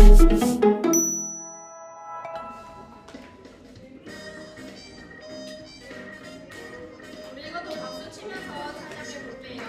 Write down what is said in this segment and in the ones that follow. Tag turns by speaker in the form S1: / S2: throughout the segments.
S1: 우리 이것도 박수 치면서 찬양해 볼게요.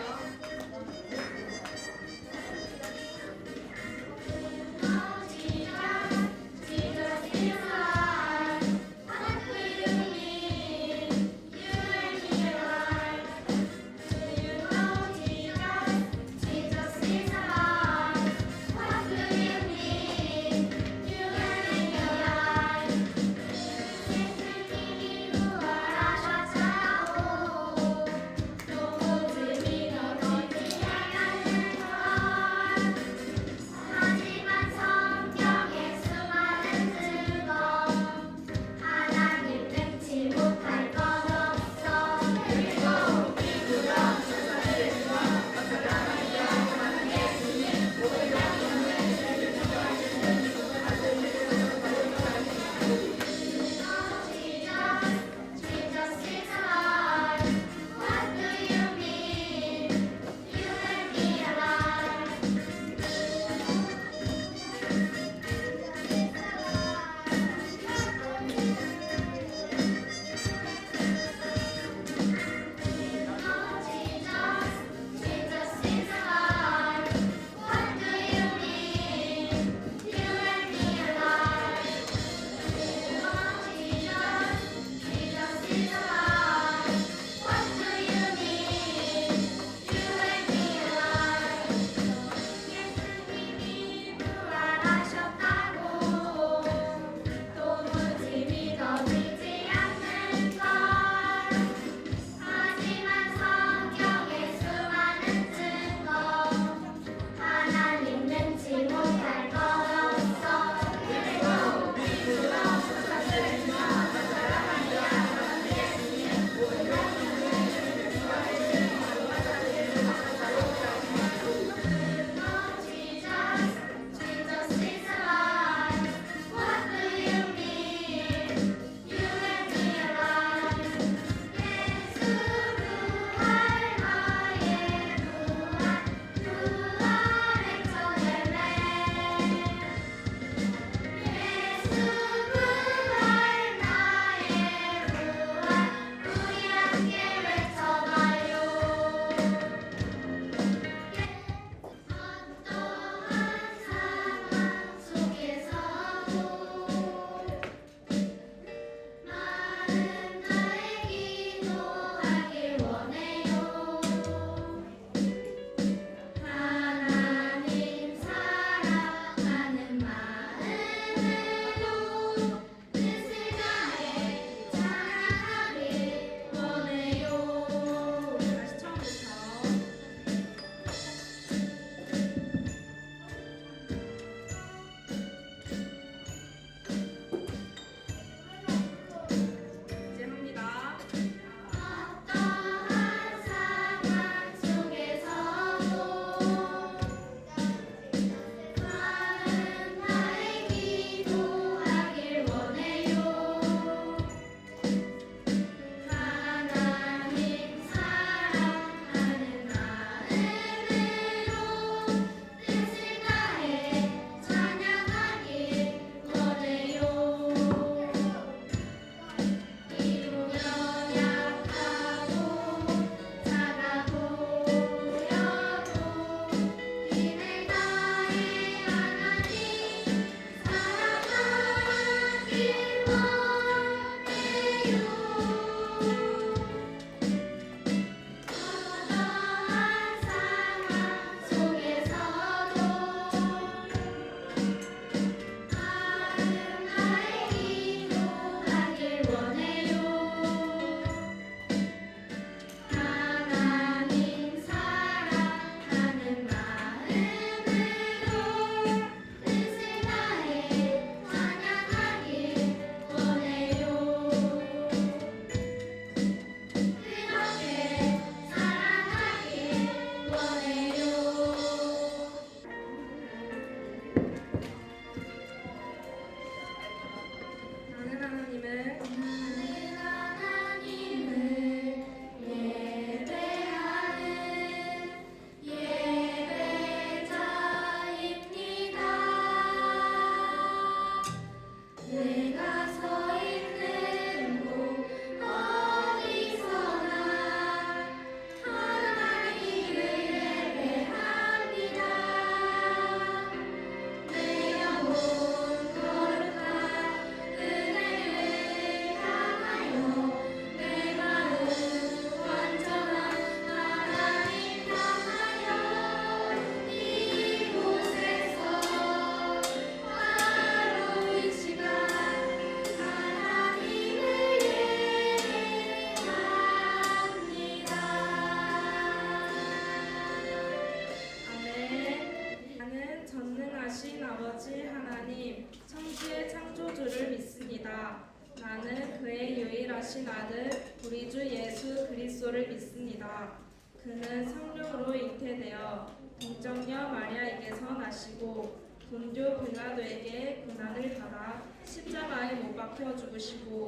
S2: 아버지 하나님, 천지의 창조주를 믿습니다. 나는 그의 유일하신 아들 우리 주 예수 그리스도를 믿습니다. 그는 성령으로 잉태되어 동정녀 마리아에게서 나시고 본교 빌라도에게 고난을 받아 십자가에 못 박혀 죽으시고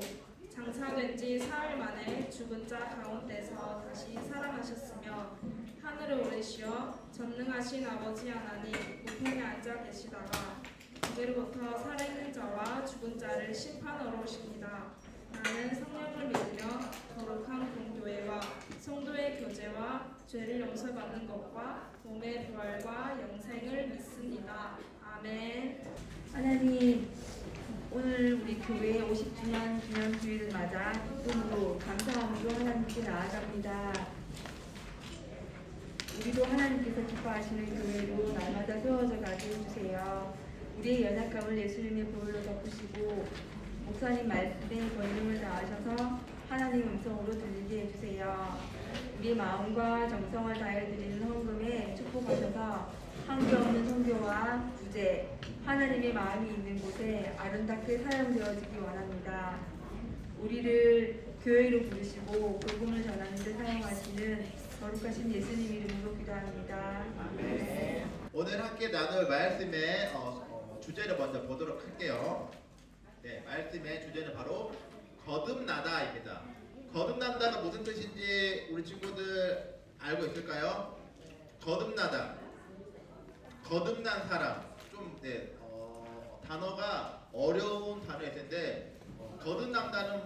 S2: 장사된 지 사흘 만에 죽은 자 가운데서 다시 살아나셨으며 하늘을 오르시어 전능하신 아버지 하나님 우편에 앉아 계시다가 그로부터 살아있는 자와 죽은 자를 심판하러 오십니다. 나는 성령을 믿으며 거룩한 공교회와 성도의 교제와 죄를 용서받는 것과 몸의 부활과 영생을 믿습니다. 아멘.
S3: 하나님, 오늘 우리 교회 50주년 기념주일을 맞아 기쁨으로 감사함으로 하나님께 나아갑니다. 우리도 하나님께서 기뻐하시는 교회로 날마다 세워져 가게 해주세요. 우리의 연약함을 예수님의 보혈로 덮으시고 목사님 말씀에 권능을 다하셔서 하나님 음성으로 들리게 해주세요. 우리 마음과 정성을 다해 드리는 헌금에 축복하셔서 한계없는 선교와 구제, 하나님의 마음이 있는 곳에 아름답게 사용되어지기 원합니다. 우리를 교회로 부르시고 복음을 전하는 데 사용하시는 거룩하신 예수님 이름으로 기도합니다. 아멘.
S4: 오늘 함께 나눌 말씀의 주제를 먼저 보도록 할게요. 네, 말씀의 주제는 바로 거듭나다입니다. 거듭난다가 무슨 뜻인지 우리 친구들 알고 있을까요? 거듭나다, 거듭난 사람. 좀 단어가 어려운 단어일 텐데 거듭난다는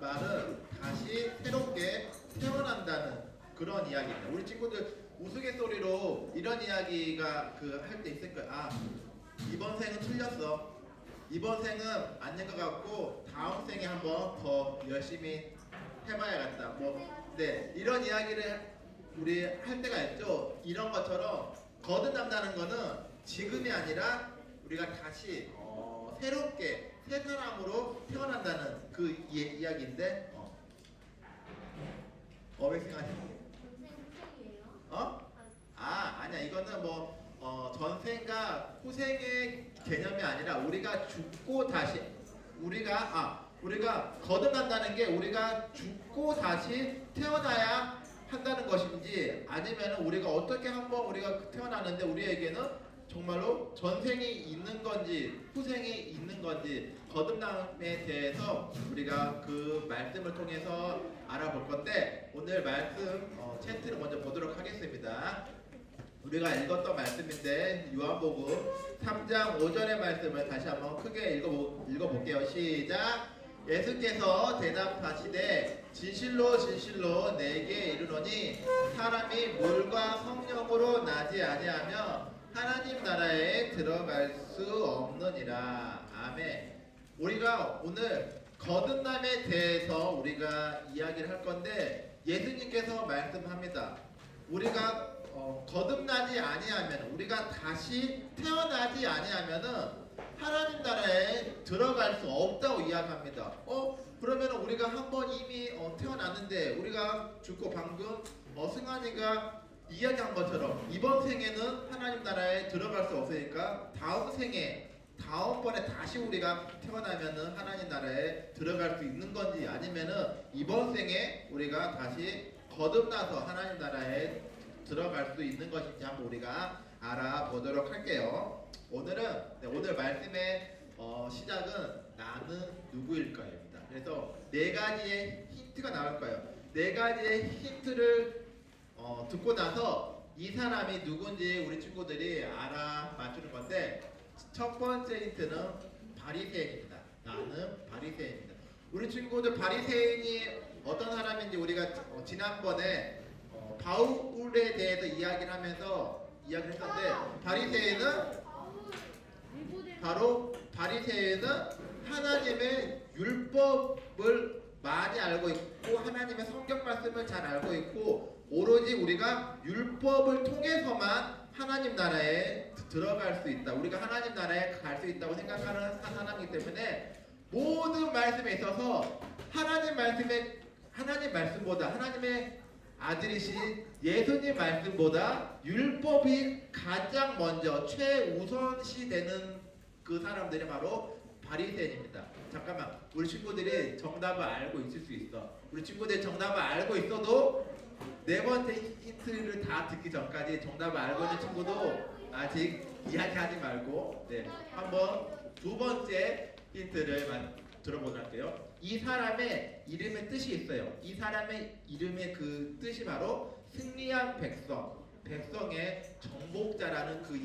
S4: 말은 다시 새롭게 태어난다는 그런 이야기입니다. 우리 친구들 우스갯소리로 이런 이야기가 할 때 있을 거예요. 아, 이번 생은 틀렸어. 이번 생은 아닌 것 같고 다음 생에 한번 더 열심히 해봐야겠다. 네, 이런 이야기를 우리 할 때가 있죠. 이런 것처럼 거듭난다는 거는 지금이 아니라 우리가 다시 새롭게 새 사람으로 태어난다는 그 이야기인데 왜 생각하시나요? 아니야. 이거는 전생과 후생의 개념이 아니라 우리가 죽고 다시 우리가 거듭난다는 게 우리가 죽고 다시 태어나야 한다는 것인지 아니면 우리가 어떻게 한번 우리가 태어나는데 우리에게는 정말로 전생이 있는 건지 후생이 있는 건지 거듭남에 대해서 우리가 그 말씀을 통해서 알아볼 건데 오늘 말씀 채트를 먼저 보도록 하겠습니다. 우리가 읽었던 말씀인데 요한복음 3장 5절의 말씀을 다시 한번 크게 읽어볼게요. 시작. 예수께서 대답하시되 진실로 진실로 내게 이르노니 사람이 물과 성령으로 나지 아니하며 하나님 나라에 들어갈 수 없느니라. 아멘. 우리가 오늘 거듭남에 대해서 우리가 이야기를 할 건데 예수님께서 말씀합니다. 우리가 거듭나지 아니하면 우리가 다시 태어나지 아니하면은 하나님 나라에 들어갈 수 없다고 이야기합니다. 그러면 우리가 한번 이미 태어났는데 우리가 죽고 방금 승환이가 이야기한 것처럼 이번 생에는 하나님 나라에 들어갈 수 없으니까 다음 생에 다음번에 다시 우리가 태어나면은 하나님 나라에 들어갈 수 있는 건지 아니면은 이번 생에 우리가 다시 거듭나서 하나님 나라에 들어갈 수 있는 것인지 한번 우리가 알아보도록 할게요. 오늘 말씀의 시작은 나는 누구일까요입니다. 그래서 네 가지의 힌트가 나올 거예요. 네 가지의 힌트를 듣고 나서 이 사람이 누군지 우리 친구들이 알아맞추는 건데 첫 번째 힌트는 바리새인입니다. 나는 바리새인입니다. 우리 친구들 바리새인이 어떤 사람인지 우리가 지난번에 바울에 대해서 이야기를 하면서 이야기를 했었는데 바리새인은 하나님의 율법을 많이 알고 있고 하나님의 성경 말씀을 잘 알고 있고 오로지 우리가 율법을 통해서만 하나님 나라에 들어갈 수 있다. 우리가 하나님 나라에 갈 수 있다고 생각하는 사람이기 때문에 모든 말씀에 있어서 하나님 말씀보다 하나님의 아들이신 예수님 말씀보다 율법이 가장 먼저 최우선시 되는 그 사람들이 바로 바리새인입니다. 잠깐만, 우리 친구들이 정답을 알고 있을 수 있어. 우리 친구들이 정답을 알고 있어도 네 번째 힌트를 다 듣기 전까지 정답을 알고 있는 친구도 아직 이야기하지 말고, 네, 한번 두 번째 힌트를 들어보도록 할게요. 이 사람의 이름의 뜻이 있어요. 이 사람의 이름의 그 뜻이 바로 승리한 백성, 백성의 정복자라는 그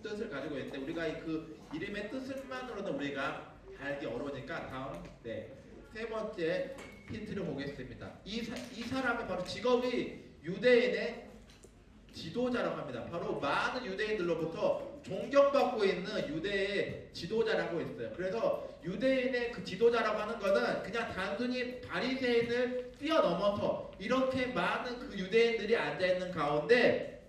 S4: 뜻을 가지고 있는데, 우리가 그 이름의 뜻만으로는 우리가 알기 어려우니까 다음, 네, 세 번째 힌트를 보겠습니다. 이 사람의 바로 직업이 유대인의 지도자라고 합니다. 바로 많은 유대인들로부터 존경받고 있는 유대의 지도자라고 했어요. 그래서 유대인의 그 지도자라고 하는 것은 그냥 단순히 바리새인을 뛰어넘어서 이렇게 많은 그 유대인들이 앉아있는 가운데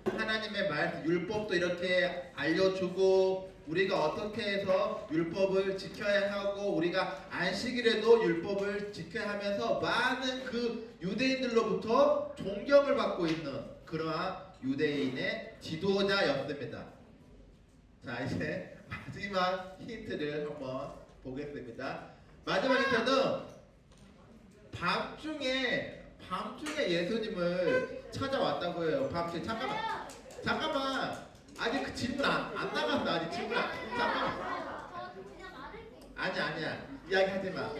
S4: 하나님의 말씀, 율법도 이렇게 알려주고, 우리가 어떻게 해서 율법을 지켜야 하고, 우리가 안식일에도 율법을 지켜야 하면서 많은 그 유대인들로부터 존경을 받고 있는 그러한 유대인의 지도자였습니다. 자, 이제 마지막 힌트를 한번 보겠습니다. 마지막 힌트는 밤중에 예수님을 찾아왔다고 해요. 밤중에. 잠깐만. 아직 그 질문 안 나갔어. 아직 질문 잠깐만. 아니야. 이야기하지 마.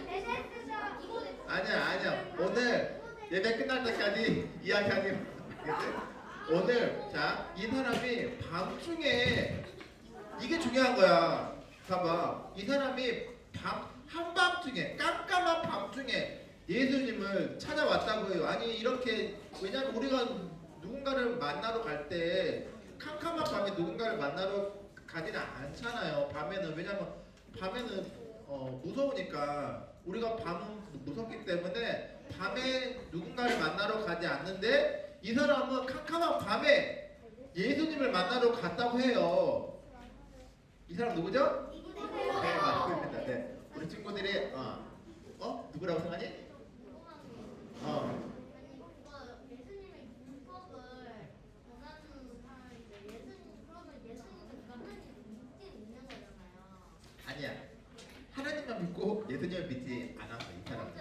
S4: 아니야. 오늘 예배 끝날 때까지 이야기하지 마. 오늘 자, 이 사람이 밤중에, 이게 중요한 거야. 봐봐. 이 사람이 한밤중에, 깜깜한 밤중에 예수님을 찾아왔다고 해요. 아니, 이렇게, 왜냐면 우리가 누군가를 만나러 갈 때 캄캄한 밤에 누군가를 만나러 가지는 않잖아요. 밤에는. 왜냐면 밤에는 무서우니까, 우리가 밤은 무섭기 때문에 밤에 누군가를 만나러 가지 않는데, 이 사람은 캄캄한 밤에 예수님을 만나러 갔다고 해요. 이 사람 누구죠? 네, 맞습니다. 네. 우리 친구들이 누구라고 생각하니? 아니야. 하나님만 믿고 예수님을 믿지 않았어, 이 사람.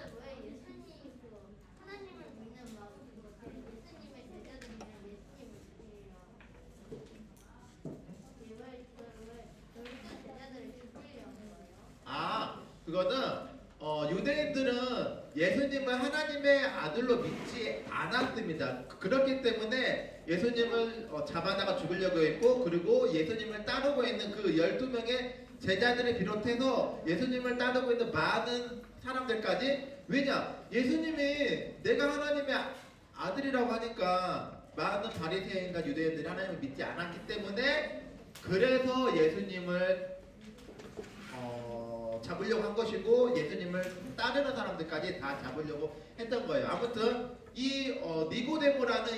S4: 그거는 유대인들은 예수님을 하나님의 아들로 믿지 않았습니다. 그렇기 때문에 예수님을 잡아다가 죽으려고 했고, 그리고 예수님을 따르고 있는 그 12명의 제자들을 비롯해서 예수님을 따르고 있는 많은 사람들까지, 왜냐? 예수님이 내가 하나님의 아들이라고 하니까 많은 바리새인과 유대인들이 하나님을 믿지 않았기 때문에, 그래서 예수님을 잡으려고 한 것이고, 예수님을 따르는 사람들까지 다 잡으려고 했던 거예요. 아무튼 이 니고데모라는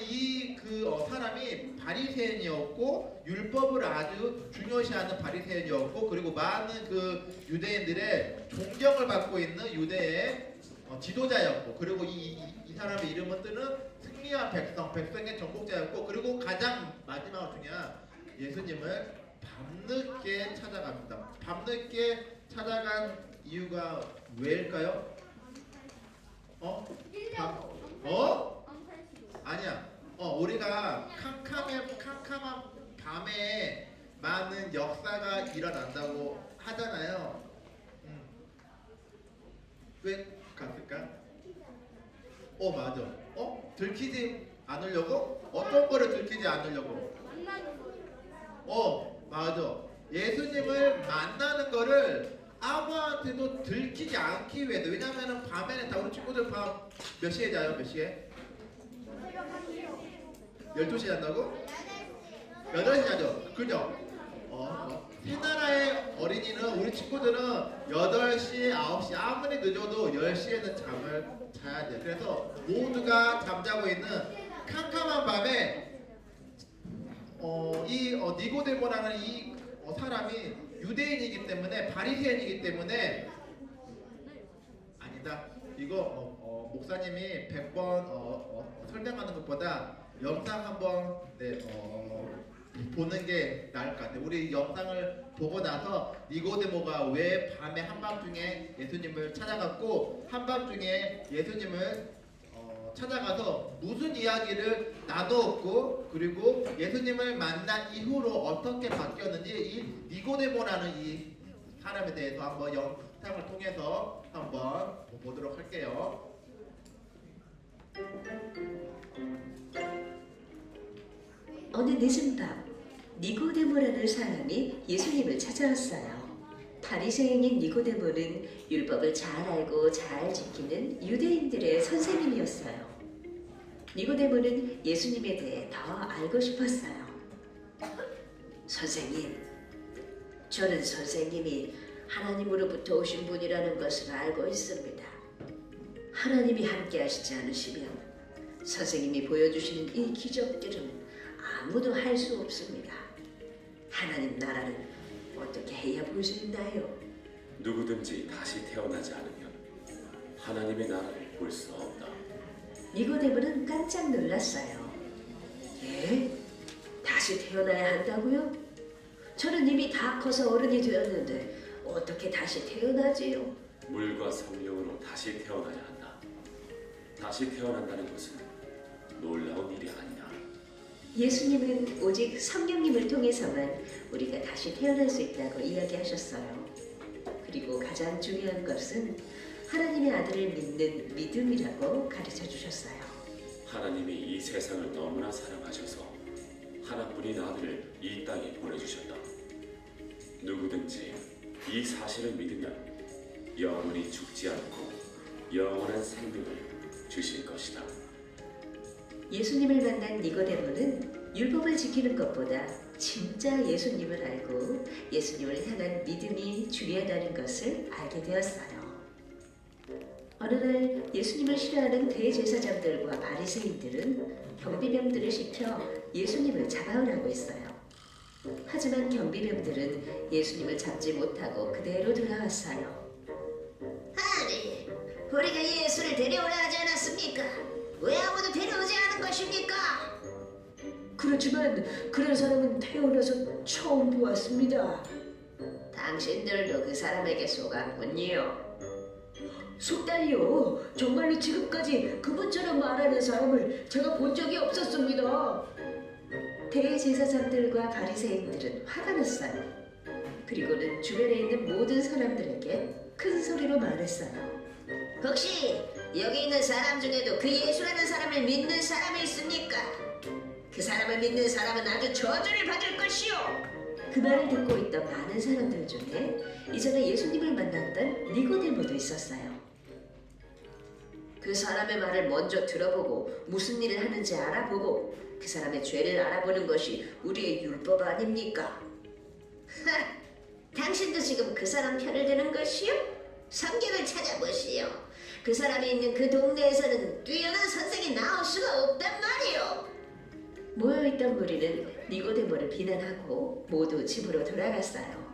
S4: 사람이 바리새인이었고, 율법을 아주 중요시하는 바리새인이었고, 그리고 많은 그 유대인들의 존경을 받고 있는 유대의 지도자였고, 그리고 이 사람의 이름은 뜨는 승리한 백성의 정복자였고, 그리고 가장 마지막으로 중요한, 예수님을 밤늦게 찾아갑니다. 밤늦게 찾아간 이유가 왜일까요? 아니야. 우리가 캄캄한 밤에 많은 역사가 일어난다고 하잖아요. 왜 갔을까? 맞아. 들키지 않으려고? 어떤 거를 들키지 않으려고? 맞아. 예수님을 만나는 거를 아무한테도 들키지 않기 위해서. 왜냐면은 밤에는 다 우리 친구들 밤 몇 시에 자요? 몇 시에? 12시에 잔다고? 8시 자죠? 그죠? 새나라의 어린이는, 우리 친구들은 8시, 9시, 아무리 늦어도 10시에는 잠을 자야 돼. 그래서 모두가 잠자고 있는 캄캄한 밤에 니고데모라는 이 사람이 유대인이기 때문에, 바리새인이기 때문에, 아니다. 이거 목사님이 100번 설명하는 것보다 영상 한번 보는 게 나을 것 같아요. 우리 영상을 보고 나서 니고데모가 왜 밤에 한밤중에 예수님을 찾아갔고 한밤중에 예수님을 찾아가서 무슨 이야기를 나누었고 그리고 예수님을 만난 이후로 어떻게 바뀌었는지 이 니고데모라는 이 사람에 대해서 한번 영상을 통해서 한번 보도록 할게요.
S5: 어느 늦은 밤 니고데모라는 사람이 예수님을 찾아왔어요. 바리새인인 니고데모는 율법을 잘 알고 잘 지키는 유대인들의 선생님이었어요. 니고데모는 예수님에 대해 더 알고 싶었어요. 선생님, 저는 선생님이 하나님으로부터 오신 분이라는 것을 알고 있습니다. 하나님이 함께 하시지 않으시면 선생님이 보여주시는 이 기적들은 아무도 할 수 없습니다. 하나님 나라는 어떻게 해야 볼 수 있나요?
S6: 누구든지 다시 태어나지 않으면 하나님의 나라를 볼 수 없다.
S5: 니고데모는 깜짝 놀랐어요. 예? 다시 태어나야 한다고요? 저는 이미 다 커서 어른이 되었는데 어떻게 다시 태어나지요?
S6: 물과 성령으로 다시 태어나야 한다. 다시 태어난다는 것은 놀라운 일이 아니야.
S5: 예수님은 오직 성령님을 통해서만 우리가 다시 태어날 수 있다고 이야기하셨어요. 그리고 가장 중요한 것은 하나님의 아들을 믿는 믿음이라고 가르쳐 주셨어요.
S6: 하나님이 이 세상을 너무나 사랑하셔서 하나뿐인 아들을 이 땅에 보내주셨다. 누구든지 이 사실을 믿으면 영원히 죽지 않고 영원한 생명을 주실 것이다.
S5: 예수님을 만난 니고데모는 율법을 지키는 것보다 진짜 예수님을 알고 예수님을 향한 믿음이 중요하다는 것을 알게 되었어요. 어느 날 예수님을 싫어하는 대제사장들과 바리새인들은 경비병들을 시켜 예수님을 잡아오라고 했어요. 하지만 경비병들은 예수님을 잡지 못하고 그대로 돌아왔어요.
S7: 아니, 우리가 예수를 데려오라 하지 않았습니까? 왜 아무도 데려오지 않은 것입니까?
S5: 그렇지만 그런 사람은 태어나서 처음 보았습니다.
S7: 당신들도 그 사람에게 속았군요.
S5: 속다니요. 정말로 지금까지 그분처럼 말하는 사람을 제가 본 적이 없었습니다. 대제사장들과 바리새인들은 화가 났어요. 그리고는 주변에 있는 모든 사람들에게 큰 소리로 말했어요.
S7: 혹시 여기 있는 사람 중에도 그 예수라는 사람을 믿는 사람이 있습니까? 그 사람을 믿는 사람은 아주 저주를 받을 것이요.
S5: 그 말을 듣고 있던 많은 사람들 중에 이전에 예수님을 만났던 니고데모도 있었어요.
S7: 그 사람의 말을 먼저 들어보고 무슨 일을 하는지 알아보고 그 사람의 죄를 알아보는 것이 우리의 율법 아닙니까? 당신도 지금 그 사람 편을 드는 것이요? 성경을 찾아보시오. 그 사람이 있는 그 동네에서는 뛰어난 선생이 나올 수가 없단 말이오.
S5: 모여있던 무리는 니고데모를 비난하고 모두 집으로 돌아갔어요.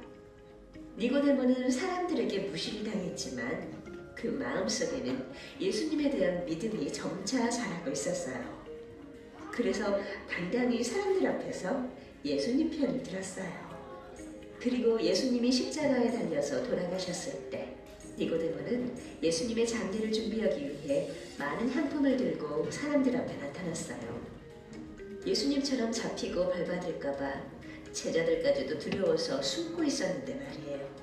S5: 니고데모는 사람들에게 무시를 당했지만 그 마음속에는 예수님에 대한 믿음이 점차 자라고 있었어요. 그래서 당당히 사람들 앞에서 예수님 편을 들었어요. 그리고 예수님이 십자가에 달려서 돌아가셨을 때 니고데모는 예수님의 장례를 준비하기 위해 많은 향품을 들고 사람들 앞에 나타났어요. 예수님처럼 잡히고 벌받을까봐 제자들까지도 두려워서 숨고 있었는데 말이에요.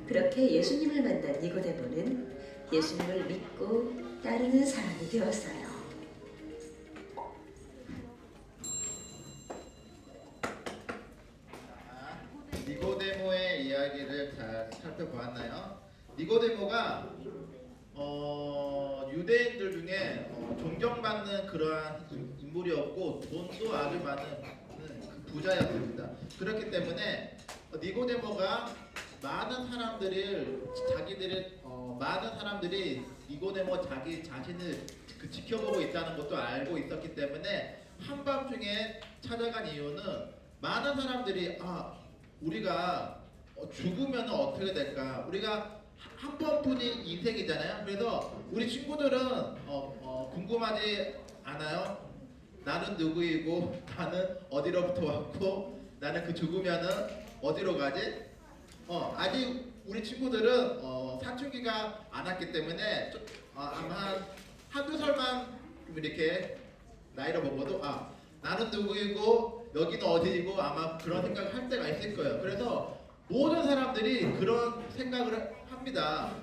S5: 그렇게 예수님을 만난 니고데모는 예수님을 믿고 따르는 사람이 되었어요.
S4: 니고데모의 이야기를 잘 살펴보았나요? 니고데모가 유대인들 중에 존경받는 그러한 인물이었고 돈도 아주 많은 그 부자였습니다. 그렇기 때문에 니고데모가 많은 사람들이 니고데모 자기 자신을 지켜보고 있다는 것도 알고 있었기 때문에 한밤중에 찾아간 이유는 많은 사람들이 우리가 죽으면 어떻게 될까? 우리가 한 번뿐인 인생이잖아요. 그래서 우리 친구들은 궁금하지 않아요? 나는 누구이고 나는 어디로부터 왔고 나는 그 죽으면은 어디로 가지? 아직 우리 친구들은 사춘기가 안 왔기 때문에 아마 한두 살만 좀 이렇게 나이를 먹어도 나는 누구이고 여기는 어디이고 아마 그런 생각을 할 때가 있을 거예요. 그래서 모든 사람들이 그런 생각을 합니다.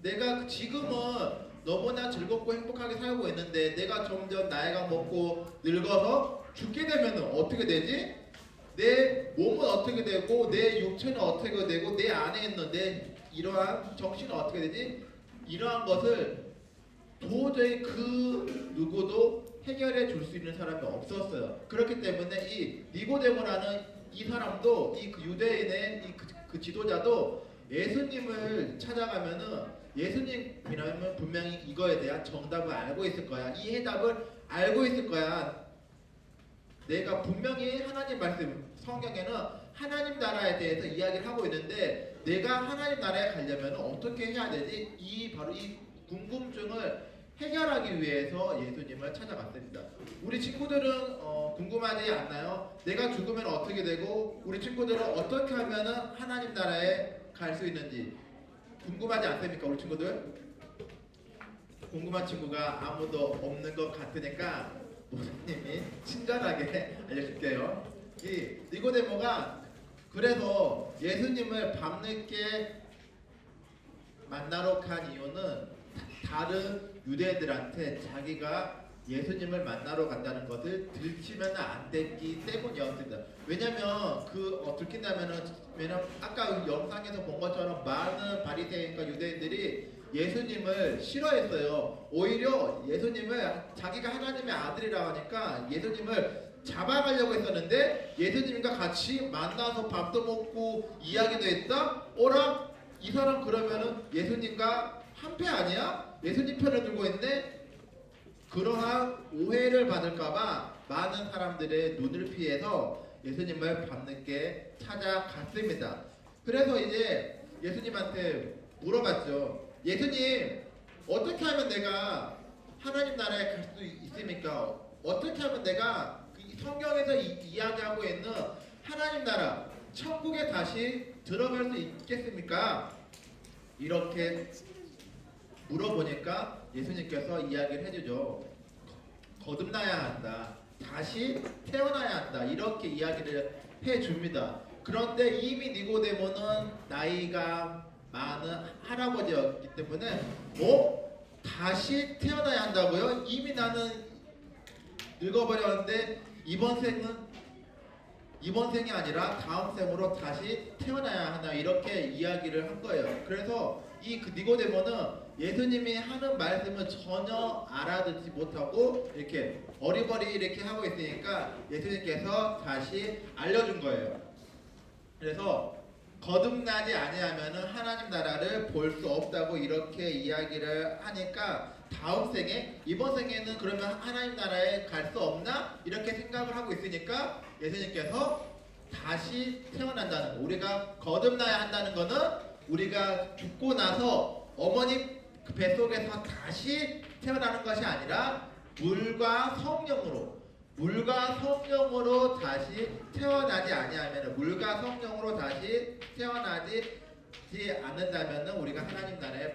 S4: 내가 지금은 너무나 즐겁고 행복하게 살고 있는데 내가 점점 나이가 먹고 늙어서 죽게 되면 어떻게 되지? 내 몸은 어떻게 되고 내 육체는 어떻게 되고 내 안에 있는 내 이러한 정신은 어떻게 되지? 이러한 것을 도저히 그 누구도 해결해 줄 수 있는 사람이 없었어요. 그렇기 때문에 이 니고데모라는 이 사람도 이 그 유대인의 그 지도자도 예수님을 찾아가면은 예수님이라면 분명히 이거에 대한 정답을 알고 있을 거야. 이 해답을 알고 있을 거야. 내가 분명히 하나님 말씀 성경에는 하나님 나라에 대해서 이야기를 하고 있는데 내가 하나님 나라에 가려면 어떻게 해야 되지? 바로 이 궁금증을 해결하기 위해서 예수님을 찾아갔습니다. 우리 친구들은 궁금하지 않나요? 내가 죽으면 어떻게 되고 우리 친구들은 어떻게 하면 하나님 나라에 갈 수 있는지 궁금하지 않습니까? 우리 친구들? 궁금한 친구가 아무도 없는 것 같으니까 목사님이 친절하게 알려줄게요. 이 니고데모가 그래서 예수님을 밤늦게 만나러 간 이유는 다른 유대인들한테 자기가 예수님을 만나러 간다는 것을 들키면 안 됐기 때문이었습니다. 왜냐면 왜냐면 아까 영상에서 본 것처럼 많은 바리새인과 유대인들이 예수님을 싫어했어요. 오히려 예수님을 자기가 하나님의 아들이라고 하니까 예수님을 잡아가려고 했었는데 예수님과 같이 만나서 밥도 먹고 이야기도 했다? 이 사람 그러면은 예수님과 한패 아니야? 예수님 편을 들고 있네? 그러한 오해를 받을까봐 많은 사람들의 눈을 피해서 예수님을 밤늦게 찾아갔습니다. 그래서 이제 예수님한테 물어봤죠. 예수님, 어떻게 하면 내가 하나님 나라에 갈 수 있습니까? 어떻게 하면 내가 성경에서 이야기하고 있는 하나님 나라, 천국에 다시 들어갈 수 있겠습니까? 이렇게 물어보니까 예수님께서 이야기를 해주죠. 거듭나야 한다. 다시 태어나야 한다. 이렇게 이야기를 해줍니다. 그런데 이미 니고데모는 나이가 많은 할아버지였기 때문에 다시 태어나야 한다고요? 이미 나는 늙어버렸는데 이번 생이 아니라 다음 생으로 다시 태어나야 하나 이렇게 이야기를 한 거예요. 그래서 그 니고데모는 예수님이 하는 말씀을 전혀 알아듣지 못하고 이렇게 어리버리 이렇게 하고 있으니까 예수님께서 다시 알려준 거예요. 그래서 거듭나지 아니하면은 하나님 나라를 볼 수 없다고 이렇게 이야기를 하니까 다음 생에 이번 생에는 그러면 하나님 나라에 갈 수 없나 이렇게 생각을 하고 있으니까 예수님께서 다시 태어난다는 거, 우리가 거듭나야 한다는 거는 우리가 죽고 나서 어머니 그 뱃속에서 다시 태어나는 것이 아니라 물과 성령으로 다시 태어나지 아니하면 물과 성령으로 다시 태어나지 않는다면 우리가 하나님 나라에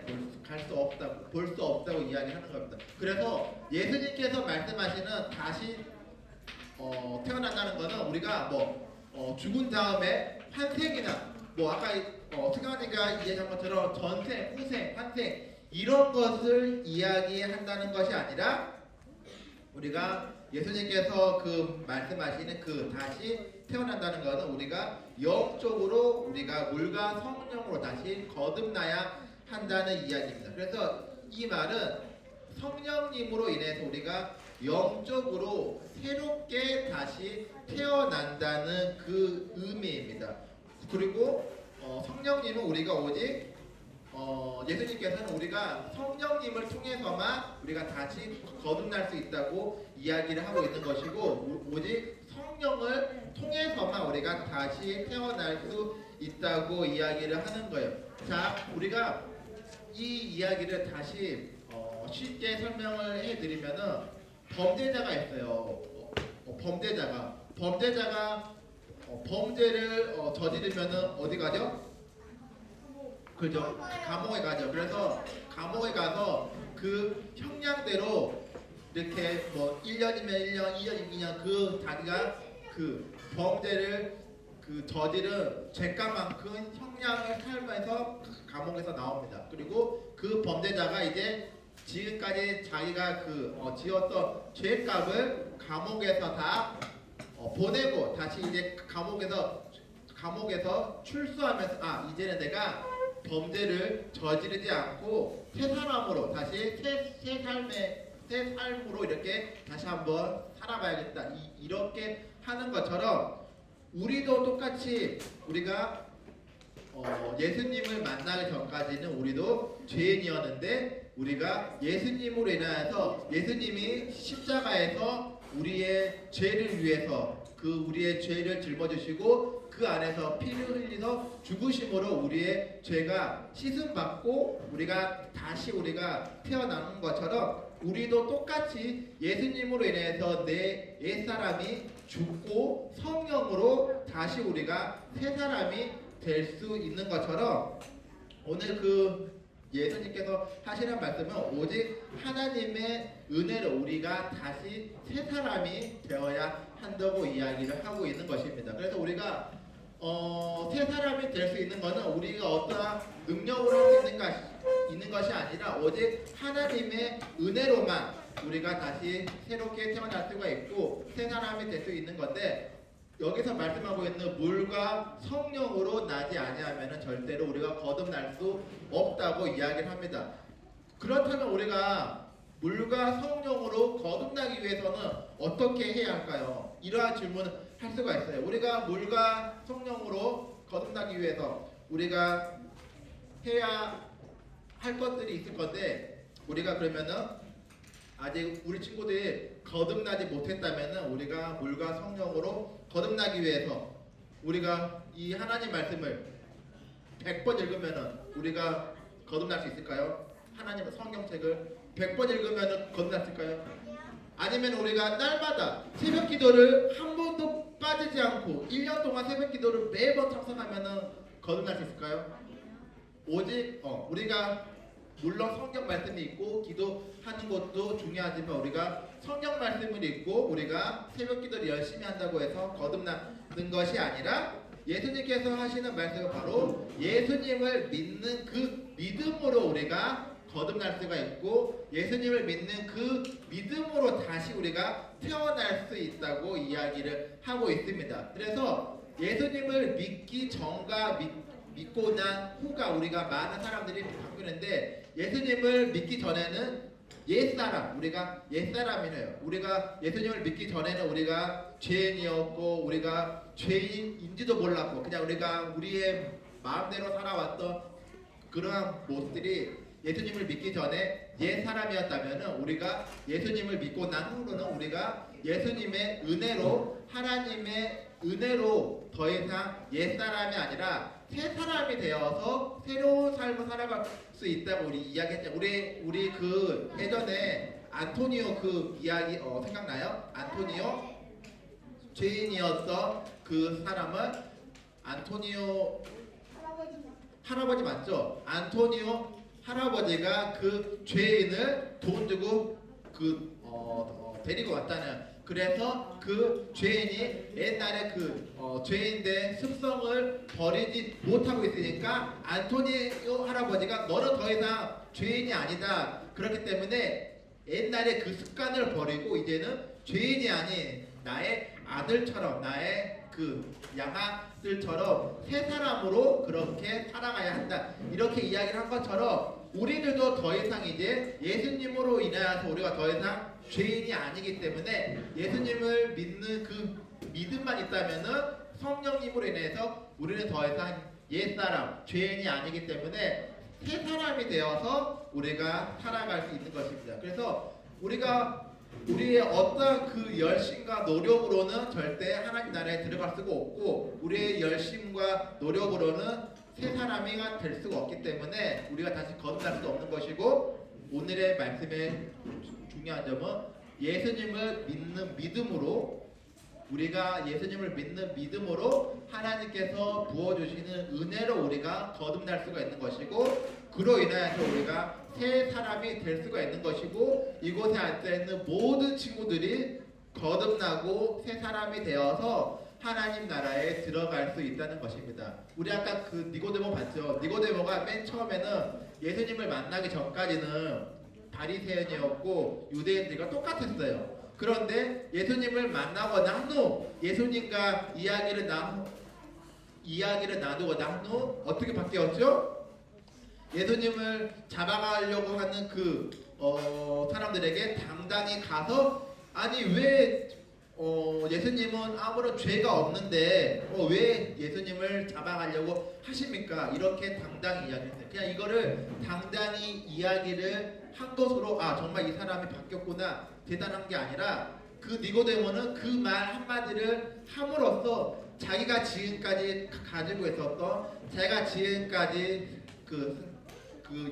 S4: 볼 수 없다고 이야기하는 겁니다. 그래서 예수님께서 말씀하시는 다시 태어난다는 것은 우리가 죽은 다음에 환생이나 아까 승환이가 이야기한 것처럼 전생, 후생, 환생 이런 것을 이야기한다는 것이 아니라 우리가 예수님께서 그 말씀하시는 그 다시 태어난다는 것은 우리가 영적으로 우리가 물과 성령으로 다시 거듭나야 한다는 이야기입니다. 그래서 이 말은 성령님으로 인해서 우리가 영적으로 새롭게 다시 태어난다는 그 의미입니다. 그리고 성령님은 우리가 오직 예수님께서는 우리가 성령님을 통해서만 우리가 다시 거듭날 수 있다고 이야기를 하고 있는 것이고 오직 성령을 통해서만 우리가 다시 태어날 수 있다고 이야기를 하는 거예요. 자, 우리가 이 이야기를 다시 쉽게 설명을 해드리면은 범죄자가 있어요. 범죄자가 범죄를 저지르면은 어디 가죠? 그죠? 감옥에 가죠. 그래서 감옥에 가서 그 형량대로 이렇게 뭐 1년이면 1년, 2년이면 2년 그 자기가 그 범죄를 그 저지른 죄값만큼 형량을 살면서 감옥에서 나옵니다. 그리고 그 범죄자가 이제 지금까지 자기가 지었던 죄값을 감옥에서 다 보내고 다시 이제 감옥에서 출소하면서 이제는 내가 범죄를 저지르지 않고 새 사람으로 다시 새 삶으로 이렇게 다시 한번 살아봐야겠다. 이렇게 하는 것처럼 우리도 똑같이 우리가 예수님을 만나기 전까지는 우리도 죄인이었는데 우리가 예수님으로 인하여서 예수님이 십자가에서 우리의 죄를 위해서 우리의 죄를 짊어지시고 그 안에서 피를 흘리서 죽으심으로 우리의 죄가 씻음받고 우리가 태어나는 것처럼 우리도 똑같이 예수님으로 인해서 내 옛사람이 죽고 성령으로 다시 우리가 새 사람이 될 수 있는 것처럼 오늘 예수님께서 하시는 말씀은 오직 하나님의 은혜로 우리가 다시 새 사람이 되어야 한다고 이야기를 하고 있는 것입니다. 그래서 우리가 새 사람이 될 수 있는 것은 우리가 어떠한 능력으로 할 수 있는 것이 아니라 오직 하나님의 은혜로만 우리가 다시 새롭게 태어날 수가 있고 새 사람이 될 수 있는 건데 여기서 말씀하고 있는 물과 성령으로 나지 아니하면 절대로 우리가 거듭날 수 없다고 이야기를 합니다. 그렇다면 우리가 물과 성령으로 거듭나기 위해서는 어떻게 해야 할까요? 이러한 질문을 할 수가 있어요. 우리가 물과 성령으로 거듭나기 위해서 우리가 해야 할 것들이 있을 건데 우리가 그러면은 아직 우리 친구들이 거듭나지 못했다면은 우리가 물과 성령으로 거듭나기 위해서 우리가 이 하나님 말씀을 100번 읽으면은 우리가 거듭날 수 있을까요? 하나님의 성경책을 100번 읽으면은 거듭날 수 있을까요? 아니면 우리가 날마다 새벽 기도를 한 번도 빠지지 않고 1년 동안 새벽 기도를 매번 참석하면은 거듭날 수 있을까요? 오직 우리가 물론 성경 말씀이 있고 기도하는 것도 중요하지만 우리가 성경 말씀을 읽고 우리가 새벽 기도를 열심히 한다고 해서 거듭나는 것이 아니라 예수님께서 하시는 말씀은 바로 예수님을 믿는 그 믿음으로 우리가 거듭날 수가 있고 예수님을 믿는 그 믿음으로 다시 우리가 태어날 수 있다고 이야기를 하고 있습니다. 그래서 예수님을 믿기 전과 믿고 난 후가 우리가 많은 사람들이 바뀌는데 예수님을 믿기 전에는 우리가 옛사람이래요. 우리가 예수님을 믿기 전에는 우리가 죄인이었고 우리가 죄인인지도 몰랐고 그냥 우리가 우리의 마음대로 살아왔던 그러한 모습들이 예수님을 믿기 전에 옛사람이었다면 우리가 예수님을 믿고 난 후로는 우리가 예수님의 은혜로 하나님의 은혜로 더 이상 옛사람이 아니라 새 사람이 되어서 새로운 삶을 살아갈 수 있다고 우리 이야기했죠. 우리 그 예전에 안토니오 그 이야기 생각나요? 안토니오 죄인이었던 그 사람은 안토니오 할아버지 맞죠? 안토니오 할아버지가 그 죄인을 돈 주고 데리고 왔다는. 그래서 그 죄인이 옛날에 죄인의 습성을 버리지 못하고 있으니까 안토니오 할아버지가 너는 더 이상 죄인이 아니다. 그렇기 때문에 옛날에 그 습관을 버리고 이제는 죄인이 아닌 나의 아들처럼 나의 그 양아들처럼 새 사람으로 그렇게 살아가야 한다. 이렇게 이야기를 한 것처럼 우리들도 더 이상 이제 예수님으로 인하여서 우리가 더 이상 죄인이 아니기 때문에 예수님을 믿는 그 믿음만 있다면은 성령님으로 인해서 우리는 더 이상 옛사람, 죄인이 아니기 때문에 새 사람이 되어서 우리가 살아갈 수 있는 것입니다. 그래서 우리가 우리의 어떤 그 열심과 노력으로는 절대 하나님 나라에 들어갈 수가 없고 우리의 열심과 노력으로는 새 사람이 될 수가 없기 때문에 우리가 다시 거듭날 수 없는 것이고 오늘의 말씀의 중요한 점은 예수님을 믿는 믿음으로 우리가 예수님을 믿는 믿음으로 하나님께서 부어주시는 은혜로 우리가 거듭날 수가 있는 것이고 그로 인하여서 우리가 새 사람이 될 수가 있는 것이고 이곳에 앉아있는 모든 친구들이 거듭나고 새 사람이 되어서 하나님 나라에 들어갈 수 있다는 것입니다. 우리 아까 그 니고데모 봤죠? 니고데모가 맨 처음에는 예수님을 만나기 전까지는 바리새인이었고 유대인들과 똑같았어요. 그런데 예수님을 만나고 난 후 예수님과 이야기를 나누고 난 후 어떻게 바뀌었죠? 예수님을 잡아가려고 하는 그 사람들에게 당당히 가서 아니 왜 예수님은 아무런 죄가 없는데 왜 예수님을 잡아가려고 하십니까? 이렇게 당당히 이야기했어요. 그냥 이거를 당당히 이야기를 한 것으로 아 정말 이 사람이 바뀌었구나 대단한 게 아니라 그 니고데모는 그 말 한마디를 함으로써 자기가 지금까지 가지고 있었던 자기가 지금까지 그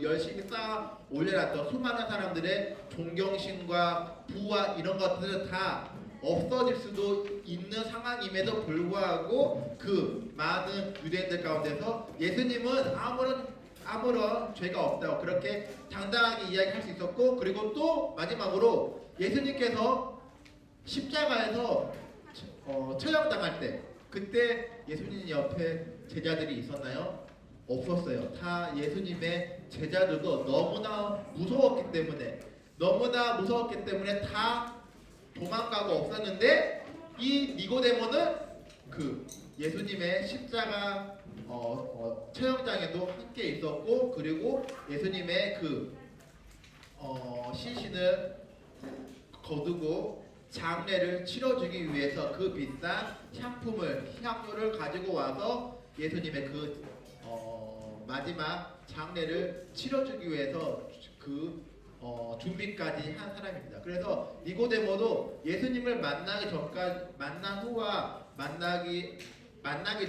S4: 열심히 쌓아 올려놨던 수많은 사람들의 존경심과 부와 이런 것들은 다 없어질 수도 있는 상황임에도 불구하고 그 많은 유대인들 가운데서 예수님은 아무런 죄가 없다고 그렇게 당당하게 이야기할 수 있었고 그리고 또 마지막으로 예수님께서 십자가에서 처형당할 때 그때 예수님 옆에 제자들이 있었나요? 없었어요. 다 예수님의 제자들도 너무나 무서웠기 때문에 다 도망가고 없었는데 이 니고데모는 그 예수님의 십자가 처형장에도 함께 있었고 그리고 예수님의 그 시신을 거두고 장례를 치러주기 위해서 그 비싼 향료를 가지고 와서 예수님의 그 마지막 장례를 치러주기 위해서 그 준비까지 한 사람입니다. 그래서 니고데모도 예수님을 만나기 후와 만나기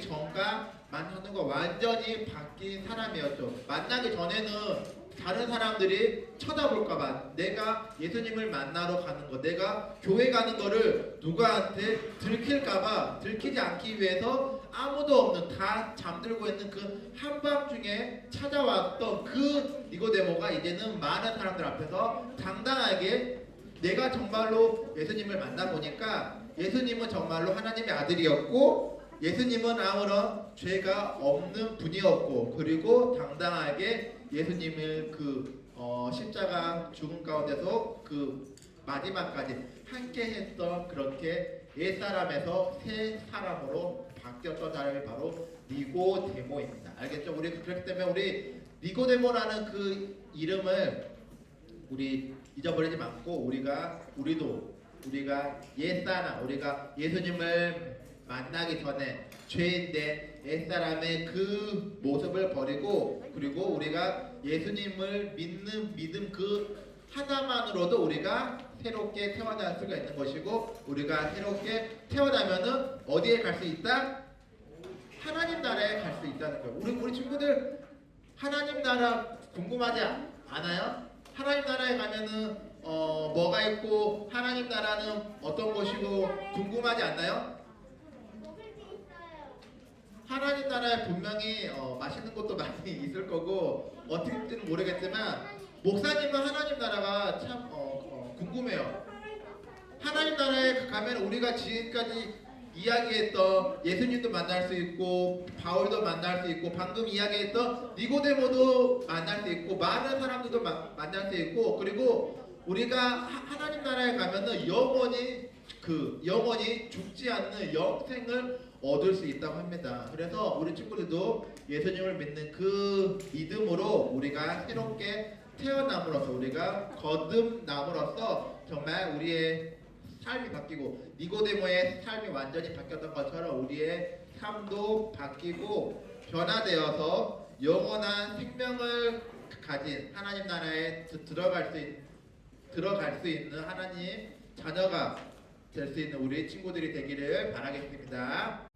S4: 전과 만나는 거 완전히 바뀐 사람이었죠. 만나기 전에는 다른 사람들이 쳐다볼까봐 내가 예수님을 만나러 가는 거, 내가 교회 가는 거를 누구한테 들킬까봐 들키지 않기 위해서 아무도 없는 다 잠들고 있는 그 한밤중에 찾아왔던 그 니고데모가 이제는 많은 사람들 앞에서 당당하게 내가 정말로 예수님을 만나보니까 예수님은 정말로 하나님의 아들이었고 예수님은 아무런 죄가 없는 분이었고 그리고 당당하게 예수님을 그 십자가 죽음 가운데서 그 마지막까지 함께 했던 그렇게 옛사람에서 새 사람으로 바뀌었던 사람이 바로 니고데모입니다. 알겠죠? 우리 그렇기 때문에 우리 니고데모라는 그 이름을 우리 잊어버리지 않고 우리가 옛사람 우리가 예수님을 만나기 전에 죄인된 옛사람의 그 모습을 버리고 그리고 우리가 예수님을 믿는 믿음 그 하나만으로도 우리가 새롭게 태어날 수가 있는 것이고 우리가 새롭게 태어나면은 어디에 갈 수 있다? 하나님 나라에 갈 수 있다는 거예요. 우리 친구들 하나님 나라 궁금하지 않아요? 하나님 나라에 가면은 뭐가 있고 하나님 나라는 어떤 것이고 궁금하지 않나요? 하나님 나라에 분명히 맛있는 것도 많이 있을 거고 어떻게일지는 모르겠지만 목사님은 하나님 나라가 참 궁금해요. 하나님 나라에 가면 우리가 지금까지 이야기했던 예수님도 만날 수 있고 바울도 만날 수 있고 방금 이야기했던 니고데모도 만날 수 있고 많은 사람들도 만날 수 있고 그리고 우리가 하나님 나라에 가면은 영원히 죽지 않는 영생을 얻을 수 있다고 합니다. 그래서 우리 친구들도 예수님을 믿는 그 믿음으로 우리가 새롭게 태어남으로써 우리가 거듭남으로써 정말 우리의 삶이 바뀌고 니고데모의 삶이 완전히 바뀌었던 것처럼 우리의 삶도 바뀌고 변화되어서 영원한 생명을 가진 하나님 나라에 들어갈 수 있는 하나님 자녀가 될 수 있는 우리 친구들이 되기를 바라겠습니다.